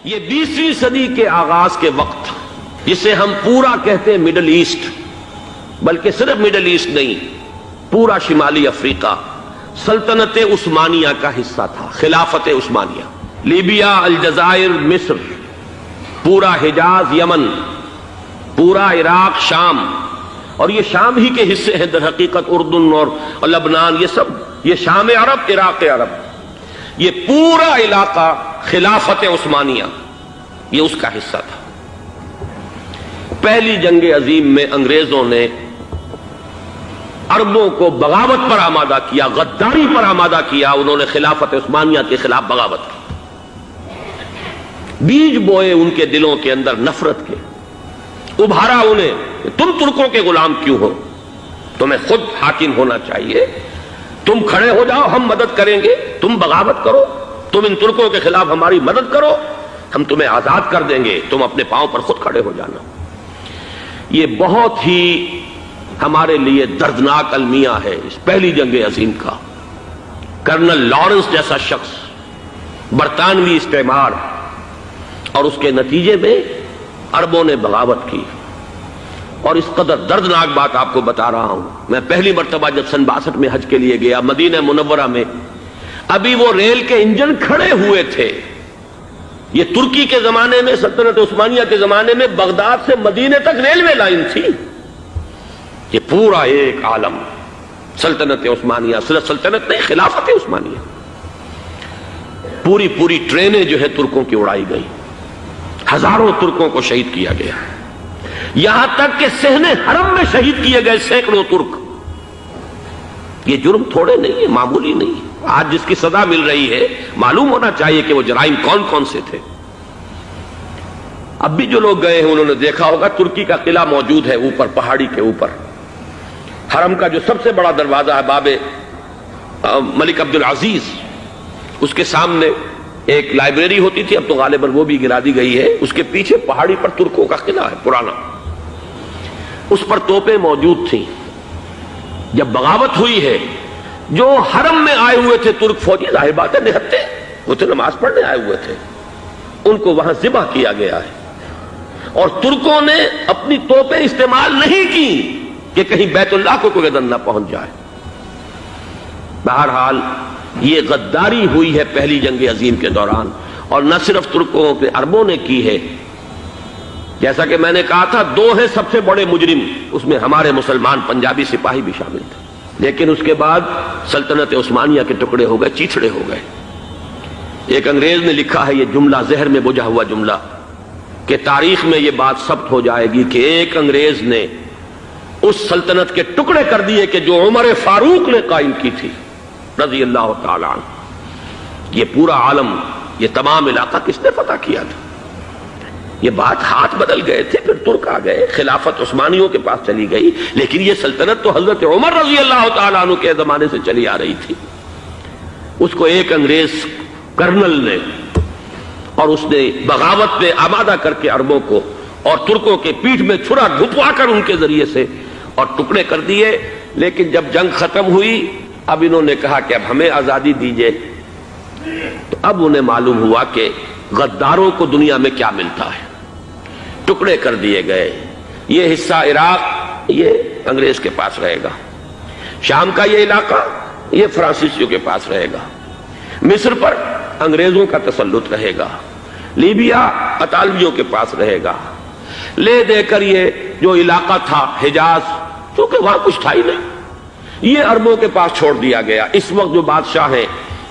یہ 20ویں صدی کے آغاز کے وقت جسے ہم پورا کہتے ہیں مڈل ایسٹ، بلکہ صرف مڈل ایسٹ نہیں، پورا شمالی افریقہ سلطنت عثمانیہ کا حصہ تھا، خلافت عثمانیہ۔ لیبیا، الجزائر، مصر، پورا حجاز، یمن، پورا عراق، شام، اور یہ شام ہی کے حصے ہیں در حقیقت، اردن اور لبنان، یہ شام عرب، عراق عرب، یہ پورا علاقہ خلافت عثمانیہ یہ اس کا حصہ تھا۔ پہلی جنگ عظیم میں انگریزوں نے عربوں کو بغاوت پر آمادہ کیا، غداری پر آمادہ کیا، انہوں نے خلافت عثمانیہ کے خلاف بغاوت کی، بیج بوئے ان کے دلوں کے اندر نفرت کے، ابھارا انہیں، تم ترکوں کے غلام کیوں ہو، تمہیں خود حاکم ہونا چاہیے، تم کھڑے ہو جاؤ، ہم مدد کریں گے، تم بغاوت کرو، تم ان ترکوں کے خلاف ہماری مدد کرو، ہم تمہیں آزاد کر دیں گے، تم اپنے پاؤں پر خود کھڑے ہو جانا۔ یہ بہت ہی ہمارے لیے دردناک المیہ ہے اس پہلی جنگ عظیم کا۔ کرنل لارنس جیسا شخص، برطانوی استعمار، اور اس کے نتیجے میں عربوں نے بغاوت کی۔ اور اس قدر دردناک بات آپ کو بتا رہا ہوں، میں پہلی مرتبہ جب سن 62 میں حج کے لیے گیا مدینہ منورہ میں، ابھی وہ ریل کے انجن کھڑے ہوئے تھے۔ یہ ترکی کے زمانے میں، سلطنت عثمانیہ کے زمانے میں بغداد سے مدینے تک ریلوے لائن تھی۔ یہ پورا ایک عالم سلطنت عثمانیہ، صرف سلطنت نہیں، خلافت عثمانیہ، پوری ٹرینیں جو ہے ترکوں کی اڑائی گئی، ہزاروں ترکوں کو شہید کیا گیا، یہاں تک کہ صحن حرم میں شہید کیے گئے سینکڑوں ترک۔ یہ جرم تھوڑے نہیں ہے، معمولی نہیں ہے۔ آج جس کی سزا مل رہی ہے، معلوم ہونا چاہیے کہ وہ جرائم کون کون سے تھے۔ اب بھی جو لوگ گئے ہیں انہوں نے دیکھا ہوگا، ترکی کا قلعہ موجود ہے اوپر پہاڑی کے اوپر، حرم کا جو سب سے بڑا دروازہ ہے باب ملک عبدالعزیز، اس کے سامنے ایک لائبریری ہوتی تھی، اب تو غالباً وہ بھی گرا دی گئی ہے، اس کے پیچھے پہاڑی پر ترکوں کا قلعہ ہے پرانا، اس پر توپیں موجود تھیں۔ جب بغاوت ہوئی ہے، جو حرم میں آئے ہوئے تھے ترک فوجی، ظاہر بات ہے نہتے، وہ تو نماز پڑھنے آئے ہوئے تھے، ان کو وہاں ذبح کیا گیا ہے، اور ترکوں نے اپنی توپیں استعمال نہیں کی کہ کہیں بیت اللہ کو کوئی گدن نہ پہنچ جائے۔ بہرحال یہ غداری ہوئی ہے پہلی جنگ عظیم کے دوران، اور نہ صرف ترکوں کے، عربوں نے کی ہے۔ جیسا کہ میں نے کہا تھا، دو ہیں سب سے بڑے مجرم، اس میں ہمارے مسلمان پنجابی سپاہی بھی شامل تھے، لیکن اس کے بعد سلطنت عثمانیہ کے ٹکڑے ہو گئے، چیچڑے ہو گئے۔ ایک انگریز نے لکھا ہے یہ جملہ، زہر میں بجھا ہوا جملہ، کہ تاریخ میں یہ بات ثبت ہو جائے گی کہ ایک انگریز نے اس سلطنت کے ٹکڑے کر دیے کہ جو عمر فاروق نے قائم کی تھی رضی اللہ تعالی عنہ۔ یہ پورا عالم، یہ تمام علاقہ کس نے فتح کیا تھا؟ یہ بات ہاتھ بدل گئے تھے، پھر ترک آ گئے، خلافت عثمانیوں کے پاس چلی گئی، لیکن یہ سلطنت تو حضرت عمر رضی اللہ تعالیٰ عنہ کے زمانے سے چلی آ رہی تھی۔ اس کو ایک انگریز کرنل نے، اور اس نے بغاوت میں آمادہ کر کے عربوں کو اور ترکوں کے پیٹھ میں چھرا ڈھپوا کر ان کے ذریعے سے اور ٹکڑے کر دیے۔ لیکن جب جنگ ختم ہوئی، اب انہوں نے کہا کہ اب ہمیں آزادی دیجیے، تو اب انہیں معلوم ہوا کہ غداروں کو دنیا میں کیا ملتا ہے، ٹکڑے کر دیے گئے۔ یہ حصہ عراق یہ انگریز کے پاس رہے گا، شام کا یہ علاقہ یہ فرانسیسیوں کے پاس رہے گا، مصر پر انگریزوں کا تسلط رہے گا، لیبیا اطالویوں کے پاس رہے گا۔ لے دے کر یہ جو علاقہ تھا حجاز، کیونکہ وہاں کچھ تھا ہی نہیں، یہ عربوں کے پاس چھوڑ دیا گیا۔ اس وقت جو بادشاہ ہیں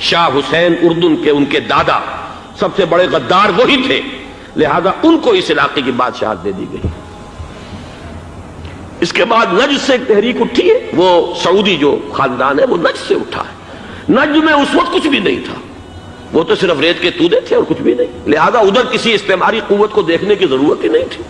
شاہ حسین اردن کے، ان کے دادا سب سے بڑے غدار وہی تھے، لہذا ان کو اس علاقے کی بادشاہت دے دی گئی۔ اس کے بعد نجد سے ایک تحریک اٹھی ہے، وہ سعودی جو خاندان ہے وہ نجد سے اٹھا ہے۔ نجد میں اس وقت کچھ بھی نہیں تھا، وہ تو صرف ریت کے تودے تھے اور کچھ بھی نہیں، لہذا ادھر کسی استعماری قوت کو دیکھنے کی ضرورت ہی نہیں تھی۔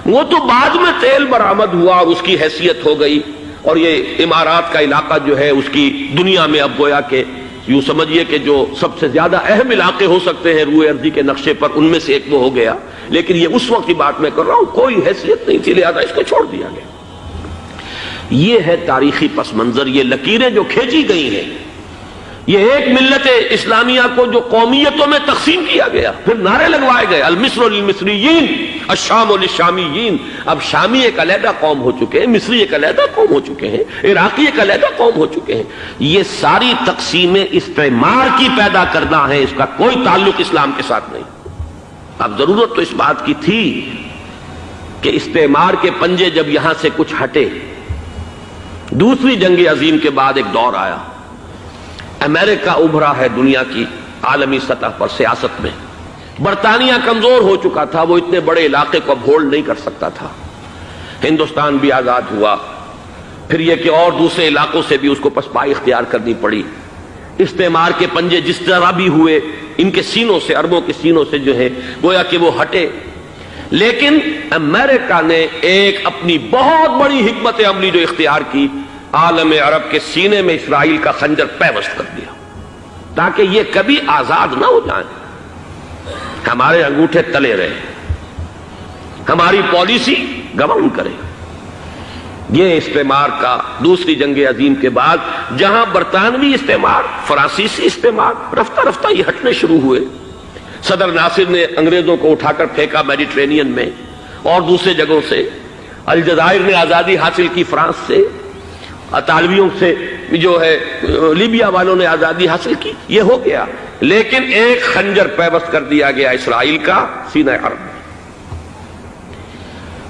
وہ تو بعد میں تیل برآمد ہوا اور اس کی حیثیت ہو گئی، اور یہ امارات کا علاقہ جو ہے اس کی دنیا میں اب گویا کہ یوں سمجھیے کہ جو سب سے زیادہ اہم علاقے ہو سکتے ہیں روئے ارضی کے نقشے پر، ان میں سے ایک وہ ہو گیا۔ لیکن یہ اس وقت کی بات میں کر رہا ہوں، کوئی حیثیت نہیں تھی، لہذا اس کو چھوڑ دیا گیا۔ یہ ہے تاریخی پس منظر، یہ لکیریں جو کھینچی گئی ہیں، یہ ایک ملت اسلامیہ کو جو قومیتوں میں تقسیم کیا گیا، پھر نعرے لگوائے گئے المصر للمصریین الشام للشامیین. اب شامی ایک علیحدہ قوم ہو چکے ہیں، مصری ایک علیحدہ قوم ہو چکے ہیں، عراقی ایک علیحدہ قوم ہو چکے ہیں. یہ ساری تقسیمیں استعمار کی پیدا کرنا ہے، اس کا کوئی تعلق اسلام کے ساتھ نہیں. اب ضرورت تو اس بات کی تھی کہ استعمار کے پنجے جب یہاں سے کچھ ہٹے، دوسری جنگ عظیم کے بعد ایک دور آیا، امریکہ ابھرا ہے دنیا کی عالمی سطح پر سیاست میں. برطانیہ کمزور ہو چکا تھا، وہ اتنے بڑے علاقے کو اب ہولڈ نہیں کر سکتا تھا. ہندوستان بھی آزاد ہوا، پھر یہ کہ اور دوسرے علاقوں سے بھی اس کو پسپائی اختیار کرنی پڑی. استعمار کے پنجے جس طرح بھی ہوئے، ان کے سینوں سے، عربوں کے سینوں سے جو ہے گویا کہ وہ ہٹے. لیکن امریکہ نے ایک اپنی بہت بڑی حکمت عملی جو اختیار کی، عالم عرب کے سینے میں اسرائیل کا خنجر پیوست کر دیا تاکہ یہ کبھی آزاد نہ ہو جائیں، ہمارے انگوٹھے تلے رہے، ہماری پالیسی گورن کرے. یہ استعمار کا دوسری جنگ عظیم کے بعد جہاں برطانوی استعمار، فرانسیسی استعمار رفتہ رفتہ یہ ہٹنے شروع ہوئے. صدر ناصر نے انگریزوں کو اٹھا کر پھینکا میڈیٹرینین میں اور دوسرے جگہوں سے. الجزائر نے آزادی حاصل کی فرانس سے، اطالویوں سے جو ہے لیبیا والوں نے آزادی حاصل کی. یہ ہو گیا، لیکن ایک خنجر پیوست کر دیا گیا اسرائیل کا سینہ عرب میں.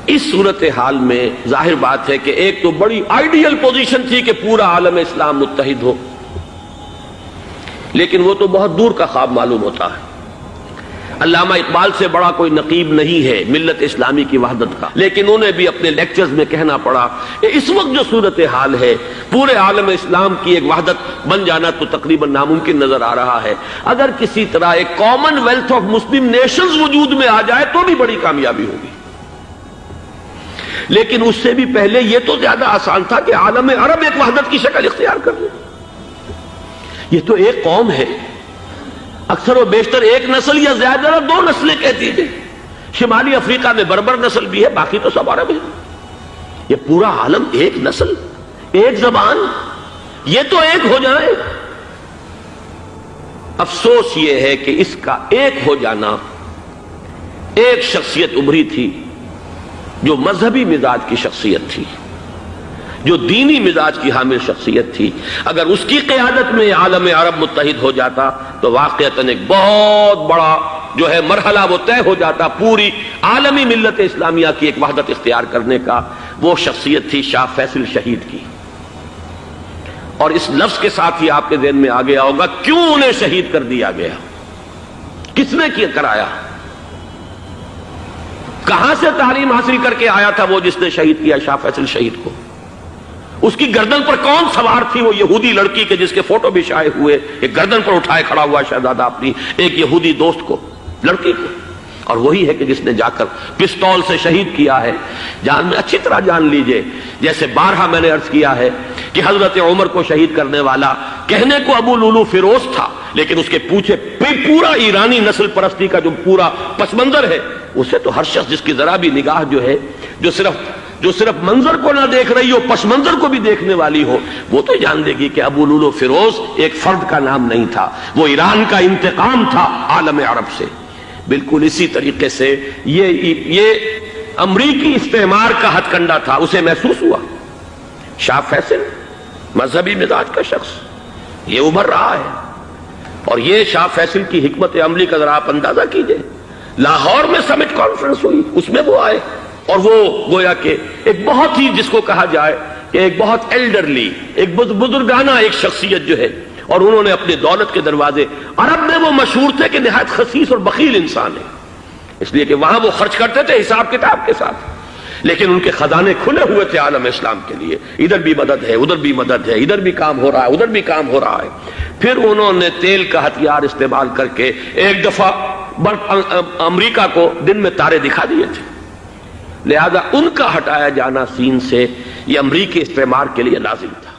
اس صورتحال میں ظاہر بات ہے کہ ایک تو بڑی آئیڈیل پوزیشن تھی کہ پورا عالم اسلام متحد ہو، لیکن وہ تو بہت دور کا خواب معلوم ہوتا ہے. علامہ اقبال سے بڑا کوئی نقیب نہیں ہے ملت اسلامی کی وحدت کا، لیکن انہیں بھی اپنے لیکچرز میں کہنا پڑا کہ اس وقت جو صورتحال ہے پورے عالم اسلام کی ایک وحدت بن جانا تو تقریباً ناممکن نظر آ رہا ہے. اگر کسی طرح ایک common wealth of Muslim nations وجود میں آ جائے تو بھی بڑی کامیابی ہوگی. لیکن اس سے بھی پہلے یہ تو زیادہ آسان تھا کہ عالم عرب ایک وحدت کی شکل اختیار کر لے. یہ تو ایک قوم ہے، اکثر و بیشتر ایک نسل یا زیادہ دو نسلیں کہتی تھیں. شمالی افریقہ میں بربر نسل بھی ہے، باقی تو سب عرب ہے. یہ پورا عالم ایک نسل، ایک زبان، یہ تو ایک ہو جائے. افسوس یہ ہے کہ اس کا ایک ہو جانا، ایک شخصیت ابھری تھی جو مذہبی مزاج کی شخصیت تھی، جو دینی مزاج کی حامل شخصیت تھی. اگر اس کی قیادت میں عالم عرب متحد ہو جاتا تو واقعتاً ایک بہت بڑا جو ہے مرحلہ وہ طے ہو جاتا پوری عالمی ملت اسلامیہ کی ایک وحدت اختیار کرنے کا. وہ شخصیت تھی شاہ فیصل شہید کی. اور اس لفظ کے ساتھ ہی آپ کے ذہن میں آ گیا ہوگا کیوں انہیں شہید کر دیا گیا، کس نے کیا کرایا، کہاں سے تعلیم حاصل کر کے آیا تھا وہ جس نے شہید کیا شاہ فیصل شہید کو. اس کی گردن پر کون سوار تھی، وہ یہودی لڑکی کے جس کے فوٹو بھی شائع ہوئے، ایک گردن پر اٹھائے کھڑا ہوا شہزادہ اپنی ایک یہودی دوست کو، لڑکی کو. اور وہی ہے کہ جس نے جا کر پستول سے شہید کیا ہے. جان میں اچھی طرح جان لیجئے، جیسے بارہا میں نے عرض کیا ہے کہ حضرت عمر کو شہید کرنے والا کہنے کو ابو لولو فیروز تھا، لیکن اس کے پیچھے پورا ایرانی نسل پرستی کا جو پورا پس منظر ہے، اسے تو ہر شخص جس کی ذرا بھی نگاہ جو ہے جو صرف منظر کو نہ دیکھ رہی ہو، پس منظر کو بھی دیکھنے والی ہو، وہ تو جان دے گی کہ ابو لولو فیروز ایک فرد کا نام نہیں تھا، وہ ایران کا انتقام تھا عالم عرب سے. بالکل اسی طریقے سے یہ امریکی استعمار کا ہتھ کنڈا تھا، اسے محسوس ہوا. شاہ فیصل مذہبی مزاج کا شخص یہ ابھر رہا ہے، اور یہ شاہ فیصل کی حکمت عملی کا ذرا آپ اندازہ کیجئے. لاہور میں سمٹ کانفرنس ہوئی، اس میں وہ آئے، اور وہ گویا کہ ایک بہت ہی جس کو کہا جائے کہ ایک بہت ایلڈرلی، ایک بزرگانہ ایک شخصیت جو ہے، اور انہوں نے اپنے دولت کے دروازے، عرب میں وہ مشہور تھے کہ نہایت خسیس اور بخیل انسان ہے، اس لیے کہ وہاں وہ خرچ کرتے تھے حساب کتاب کے ساتھ، لیکن ان کے خزانے کھلے ہوئے تھے عالم اسلام کے لیے. ادھر بھی مدد ہے، ادھر بھی مدد ہے، ادھر بھی کام ہو رہا ہے، ادھر بھی کام ہو رہا ہے. پھر انہوں نے تیل کا ہتھیار استعمال کر کے ایک دفعہ امریکہ کو دن میں تارے دکھا دیے تھے. لہذا ان کا ہٹایا جانا سین سے یہ امریکی استعمار کے لیے لازم تھا.